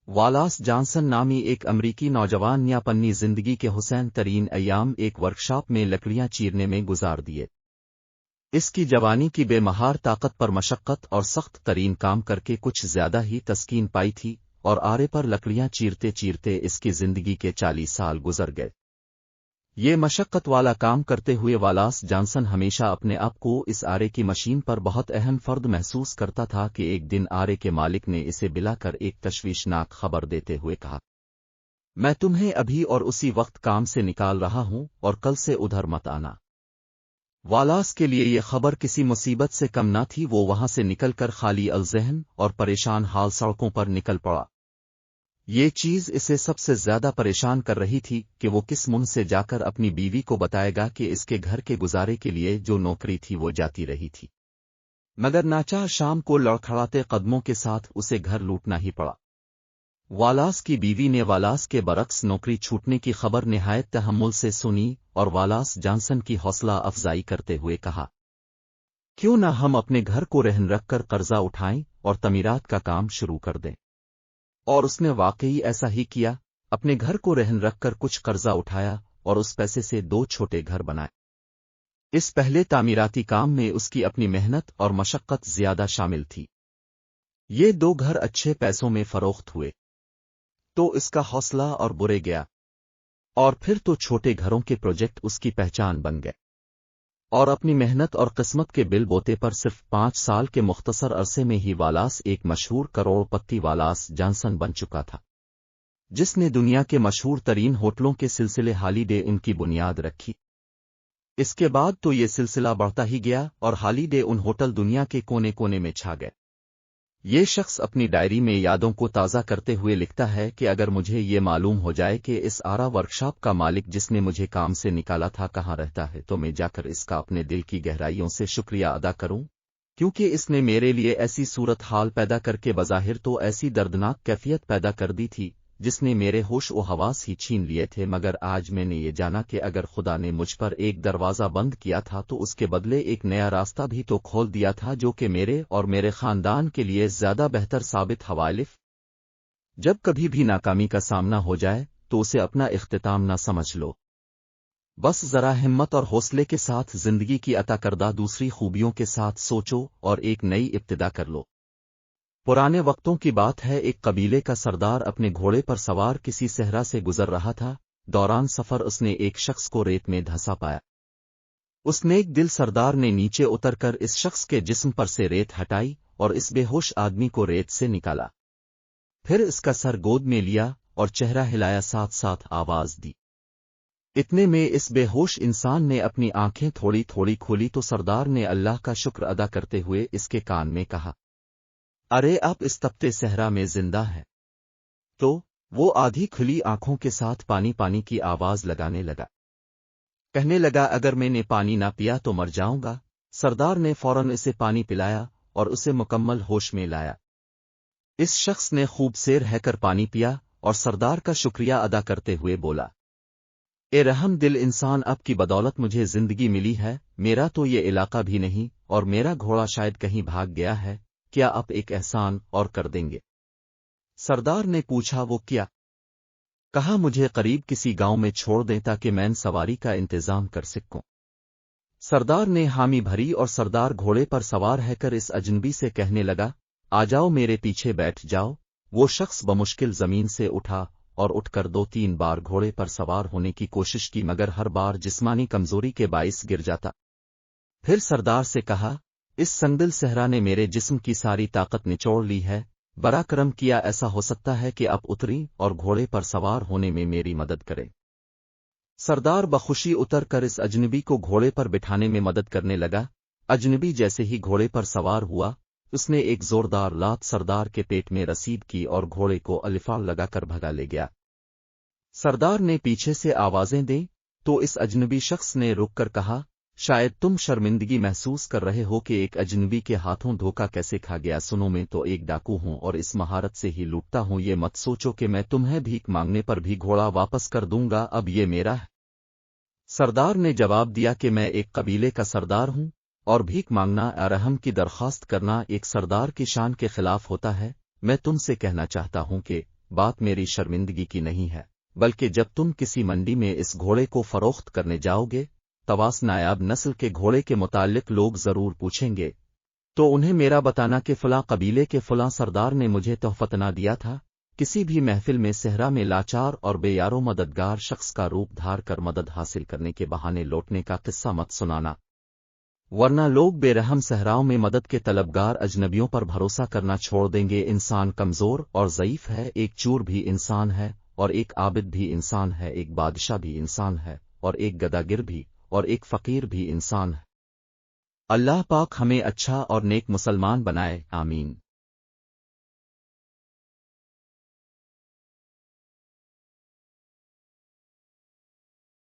والاس Johnson نامی ایک امریکی نوجوان نے اپنی زندگی کے حسین ترین ایام ایک ورکشاپ میں لکڑیاں چیرنے میں گزار دیے۔ اس کی جوانی کی بے مہار طاقت پر مشقت اور سخت ترین کام کر کے کچھ زیادہ ہی تسکین پائی تھی، اور آرے پر لکڑیاں چیرتے چیرتے اس کی زندگی کے 40 سال گزر گئے۔ یہ مشقت والا کام کرتے ہوئے والاس جانسن ہمیشہ اپنے آپ کو اس آرے کی مشین پر بہت اہم فرد محسوس کرتا تھا کہ ایک دن آرے کے مالک نے اسے بلا کر ایک تشویشناک خبر دیتے ہوئے کہا، میں تمہیں ابھی اور اسی وقت کام سے نکال رہا ہوں اور کل سے ادھر مت آنا۔ والاس کے لیے یہ خبر کسی مصیبت سے کم نہ تھی۔ وہ وہاں سے نکل کر خالی الذہن اور پریشان حال سڑکوں پر نکل پڑا۔ یہ چیز اسے سب سے زیادہ پریشان کر رہی تھی کہ وہ کس منہ سے جا کر اپنی بیوی کو بتائے گا کہ اس کے گھر کے گزارے کے لیے جو نوکری تھی وہ جاتی رہی تھی، مگر ناچار شام کو لڑکھڑاتے قدموں کے ساتھ اسے گھر لوٹنا ہی پڑا۔ والاس کی بیوی نے والاس کے برعکس نوکری چھوٹنے کی خبر نہایت تحمل سے سنی اور والاس جانسن کی حوصلہ افزائی کرتے ہوئے کہا، کیوں نہ ہم اپنے گھر کو رہن رکھ کر قرضہ اٹھائیں اور تعمیرات کا کام شروع کر دیں۔ اور اس نے واقعی ایسا ہی کیا، اپنے گھر کو رہن رکھ کر کچھ قرضہ اٹھایا اور اس پیسے سے 2 چھوٹے گھر بنائے۔ اس پہلے تعمیراتی کام میں اس کی اپنی محنت اور مشقت زیادہ شامل تھی۔ یہ 2 گھر اچھے پیسوں میں فروخت ہوئے تو اس کا حوصلہ اور بڑھ گیا، اور پھر تو چھوٹے گھروں کے پروجیکٹ اس کی پہچان بن گئے، اور اپنی محنت اور قسمت کے بل بوتے پر صرف 5 سال کے مختصر عرصے میں ہی والاس ایک مشہور کروڑ پتی والاس جانسن بن چکا تھا، جس نے دنیا کے مشہور ترین ہوٹلوں کے سلسلے ہالی ڈے ان کی بنیاد رکھی۔ اس کے بعد تو یہ سلسلہ بڑھتا ہی گیا اور ہالی ڈے ان ہوٹل دنیا کے کونے کونے میں چھا گئے۔ یہ شخص اپنی ڈائری میں یادوں کو تازہ کرتے ہوئے لکھتا ہے کہ اگر مجھے یہ معلوم ہو جائے کہ اس آرا ورکشاپ کا مالک جس نے مجھے کام سے نکالا تھا کہاں رہتا ہے تو میں جا کر اس کا اپنے دل کی گہرائیوں سے شکریہ ادا کروں، کیونکہ اس نے میرے لیے ایسی صورت حال پیدا کر کے بظاہر تو ایسی دردناک کیفیت پیدا کر دی تھی جس نے میرے ہوش و حواس ہی چھین لیے تھے، مگر آج میں نے یہ جانا کہ اگر خدا نے مجھ پر ایک دروازہ بند کیا تھا تو اس کے بدلے ایک نیا راستہ بھی تو کھول دیا تھا جو کہ میرے اور میرے خاندان کے لیے زیادہ بہتر ثابت حوالف۔ جب کبھی بھی ناکامی کا سامنا ہو جائے تو اسے اپنا اختتام نہ سمجھ لو، بس ذرا ہمت اور حوصلے کے ساتھ زندگی کی عطا کردہ دوسری خوبیوں کے ساتھ سوچو اور ایک نئی ابتدا کر لو۔ پرانے وقتوں کی بات ہے، ایک قبیلے کا سردار اپنے گھوڑے پر سوار کسی صحرا سے گزر رہا تھا۔ دوران سفر اس نے ایک شخص کو ریت میں دھنسا پایا۔ اس نیک دل سردار نے نیچے اتر کر اس شخص کے جسم پر سے ریت ہٹائی اور اس بے ہوش آدمی کو ریت سے نکالا، پھر اس کا سر گود میں لیا اور چہرہ ہلایا، ساتھ ساتھ آواز دی۔ اتنے میں اس بے ہوش انسان نے اپنی آنکھیں تھوڑی تھوڑی کھولی تو سردار نے اللہ کا شکر ادا کرتے ہوئے اس کے کان میں کہا، ارے آپ اس تپتے صحرا میں زندہ ہیں؟ تو وہ آدھی کھلی آنکھوں کے ساتھ پانی پانی کی آواز لگانے لگا، کہنے لگا اگر میں نے پانی نہ پیا تو مر جاؤں گا۔ سردار نے فوراً اسے پانی پلایا اور اسے مکمل ہوش میں لایا۔ اس شخص نے خوب سیر ہے کر پانی پیا اور سردار کا شکریہ ادا کرتے ہوئے بولا، اے رحم دل انسان، آپ کی بدولت مجھے زندگی ملی ہے، میرا تو یہ علاقہ بھی نہیں اور میرا گھوڑا شاید کہیں بھاگ گیا ہے، کیا آپ ایک احسان اور کر دیں گے؟ سردار نے پوچھا وہ کیا؟ کہا مجھے قریب کسی گاؤں میں چھوڑ دیں تاکہ میں سواری کا انتظام کر سکوں۔ سردار نے حامی بھری اور سردار گھوڑے پر سوار ہے کر اس اجنبی سے کہنے لگا، آ جاؤ میرے پیچھے بیٹھ جاؤ۔ وہ شخص بمشکل زمین سے اٹھا اور اٹھ کر 2-3 بار گھوڑے پر سوار ہونے کی کوشش کی، مگر ہر بار جسمانی کمزوری کے باعث گر جاتا۔ پھر سردار سے کہا، اس سنگدل صحرا نے میرے جسم کی ساری طاقت نچوڑ لی ہے، برا کرم کیا ایسا ہو سکتا ہے کہ آپ اتری اور گھوڑے پر سوار ہونے میں میری مدد کریں۔ سردار بخوشی اتر کر اس اجنبی کو گھوڑے پر بٹھانے میں مدد کرنے لگا۔ اجنبی جیسے ہی گھوڑے پر سوار ہوا، اس نے ایک زوردار لات سردار کے پیٹ میں رسید کی اور گھوڑے کو الفال لگا کر بھگا لے گیا۔ سردار نے پیچھے سے آوازیں دیں تو اس اجنبی شخص نے رک کر کہا، شاید تم شرمندگی محسوس کر رہے ہو کہ ایک اجنبی کے ہاتھوں دھوکہ کیسے کھا گیا، سنو میں تو ایک ڈاکو ہوں اور اس مہارت سے ہی لوٹتا ہوں، یہ مت سوچو کہ میں تمہیں بھیک مانگنے پر بھی گھوڑا واپس کر دوں گا، اب یہ میرا ہے۔ سردار نے جواب دیا کہ میں ایک قبیلے کا سردار ہوں اور بھیک مانگنا ارحم کی درخواست کرنا ایک سردار کی شان کے خلاف ہوتا ہے۔ میں تم سے کہنا چاہتا ہوں کہ بات میری شرمندگی کی نہیں ہے، بلکہ جب تم کسی منڈی میں اس گھوڑے کو فروخت کرنے جاؤ گے، تواس نایاب نسل کے گھوڑے کے متعلق لوگ ضرور پوچھیں گے، تو انہیں میرا بتانا کہ فلاں قبیلے کے فلاں سردار نے مجھے تحفتنا دیا تھا۔ کسی بھی محفل میں صحرا میں لاچار اور بے یارو مددگار شخص کا روپ دھار کر مدد حاصل کرنے کے بہانے لوٹنے کا قصہ مت سنانا، ورنہ لوگ بے رحم صحراؤں میں مدد کے طلبگار اجنبیوں پر بھروسہ کرنا چھوڑ دیں گے۔ انسان کمزور اور ضعیف ہے، ایک چور بھی انسان ہے، اور ایک عابد بھی انسان ہے، ایک بادشاہ بھی انسان ہے، اور ایک گداگر بھی، اور ایک فقیر بھی انسان ہے۔ اللہ پاک ہمیں اچھا اور نیک مسلمان بنائے، آمین۔